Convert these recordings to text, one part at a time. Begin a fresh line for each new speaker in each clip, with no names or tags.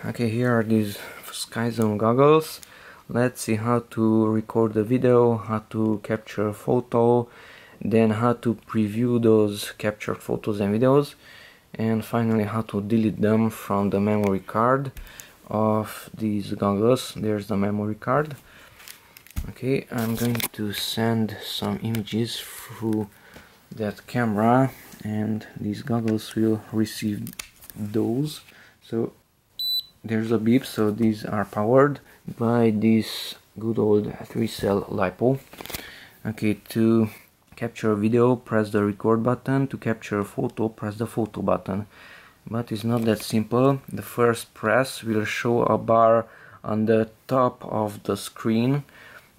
Okay, here are these Skyzone goggles. Let's see how to record the video, how to capture a photo, then how to preview those captured photos and videos, and finally how to delete them from the memory card of these goggles. There's the memory card. Okay, I'm going to send some images through that camera and these goggles will receive those. So there's a beep, so these are powered by this good old 3-cell LiPo. Okay, to capture a video, press the record button. To capture a photo, press the photo button. But it's not that simple. The first press will show a bar on the top of the screen,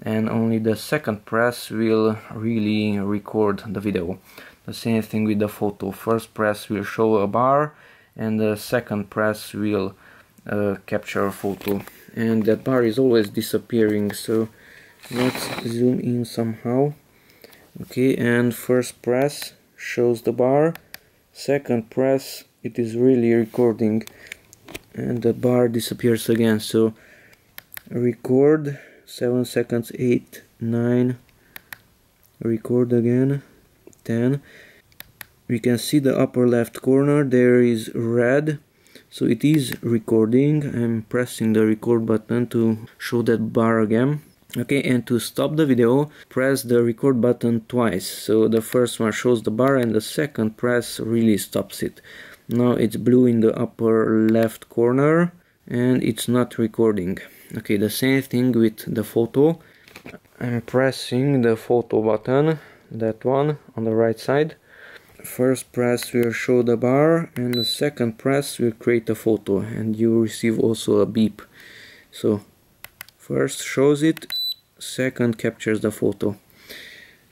and only the second press will really record the video. The same thing with the photo. First press will show a bar and the second press will capture a photo, and that bar is always disappearing, so let's zoom in somehow. Okay, and first press shows the bar, second press it is really recording and the bar disappears again. So record 7 seconds, 8, 9, record again, 10. We can see the upper left corner, there is red, so it is recording. I'm pressing the record button to show that bar again. Okay, and to stop the video, press the record button twice. So the first one shows the bar and the second press really stops it. Now it's blue in the upper left corner and it's not recording. Okay, the same thing with the photo. I'm pressing the photo button, that one on the right side. First press will show the bar and the second press will create a photo, and you will receive also a beep. So first shows it, second captures the photo.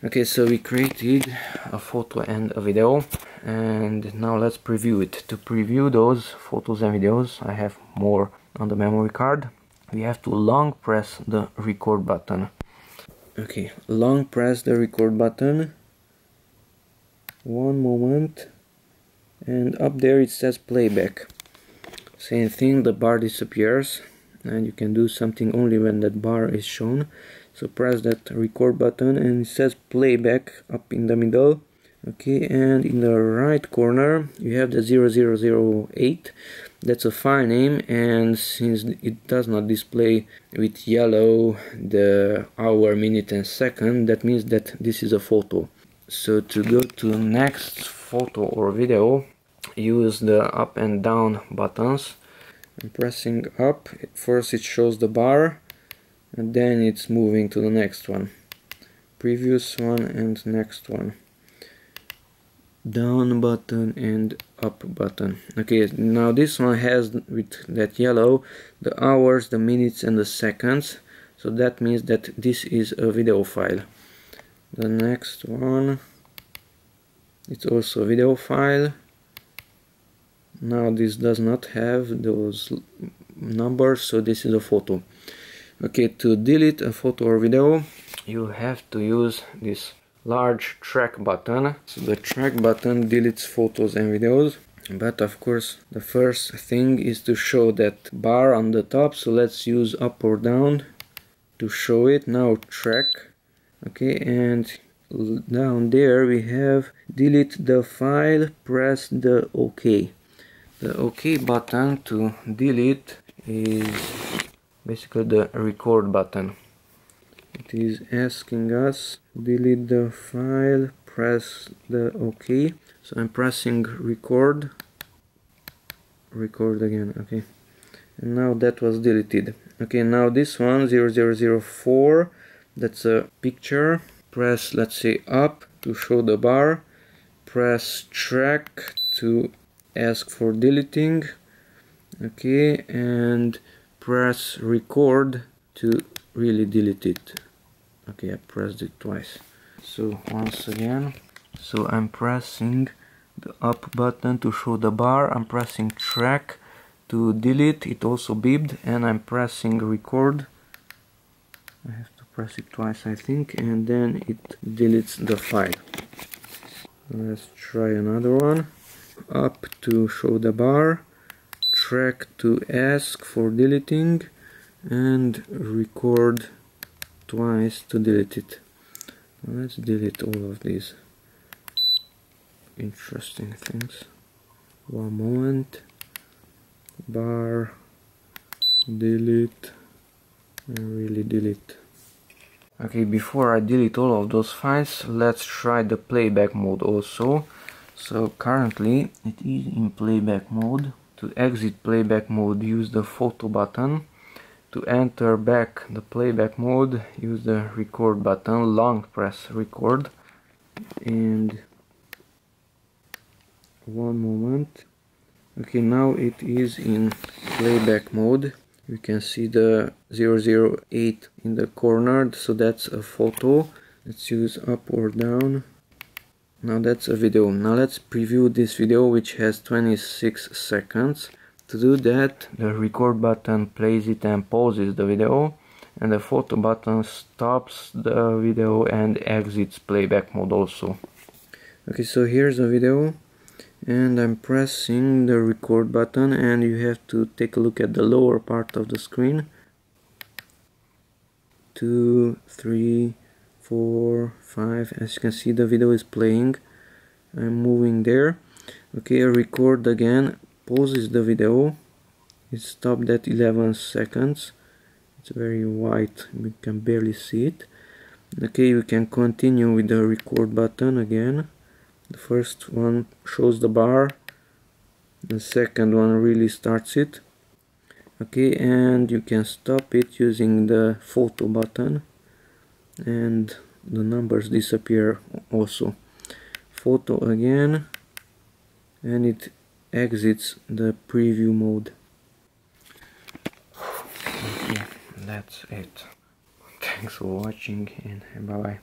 Okay, so we created a photo and a video, and now let's preview it. To preview those photos and videos, I have more on the memory card. We have to long press the record button. Okay, long press the record button. One moment, and up there it says playback. Same thing, the bar disappears, and you can do something only when that bar is shown. So press that record button and it says playback up in the middle. Okay, and in the right corner you have the 0008. That's a file name, and since it does not display with yellow the hour, minute and second, that means that this is a photo. So to go to next photo or video, use the up and down buttons. I'm pressing up, first it shows the bar and then it's moving to the next one. Previous one and next one. Down button and up button. Okay, now this one has with that yellow the hours, the minutes and the seconds, so that means that this is a video file. The next one, it's also a video file. Now this does not have those numbers, so this is a photo. Okay, to delete a photo or video, you have to use this large track button. So the track button deletes photos and videos, but of course the first thing is to show that bar on the top, so let's use up or down to show it. Now track. Okay, and down there we have delete the file, press the OK. The OK button to delete is basically the record button. It is asking us delete the file, press the OK. So I'm pressing record, record again. Okay, and now that was deleted. Okay, now this one 0004, that's a picture. Press, let's say, up to show the bar, press track to ask for deleting. Okay, and press record to really delete it. Okay, I pressed it twice. So once again, so I'm pressing the up button to show the bar, I'm pressing track to delete, it also beeped, and I'm pressing record. I have to press it twice I think, and then it deletes the file. Let's try another one. Up to show the bar, track to ask for deleting and record twice to delete it. Let's delete all of these interesting things. One moment. Bar, delete, and really delete. Okay, before I delete all of those files, let's try the playback mode also. So currently it is in playback mode. To exit playback mode, use the photo button. To enter back the playback mode, use the record button, long press record. And one moment. Okay, now it is in playback mode. You can see the 008 in the corner, so that's a photo. Let's use up or down. Now that's a video. Now let's preview this video, which has 26 seconds. To do that, the record button plays it and pauses the video, and the photo button stops the video and exits playback mode also. Okay, so here's the video. And I'm pressing the record button, and you have to take a look at the lower part of the screen. 2, 3, 4, 5. As you can see, the video is playing. I'm moving there. Okay, record again, pauses the video. It stopped at 11 seconds. It's very white, we can barely see it. Okay, you can continue with the record button again. The first one shows the bar, the second one really starts it. Okay, and you can stop it using the photo button, and the numbers disappear also. Photo again, and it exits the preview mode. Okay, that's it. Thanks for watching, and bye bye.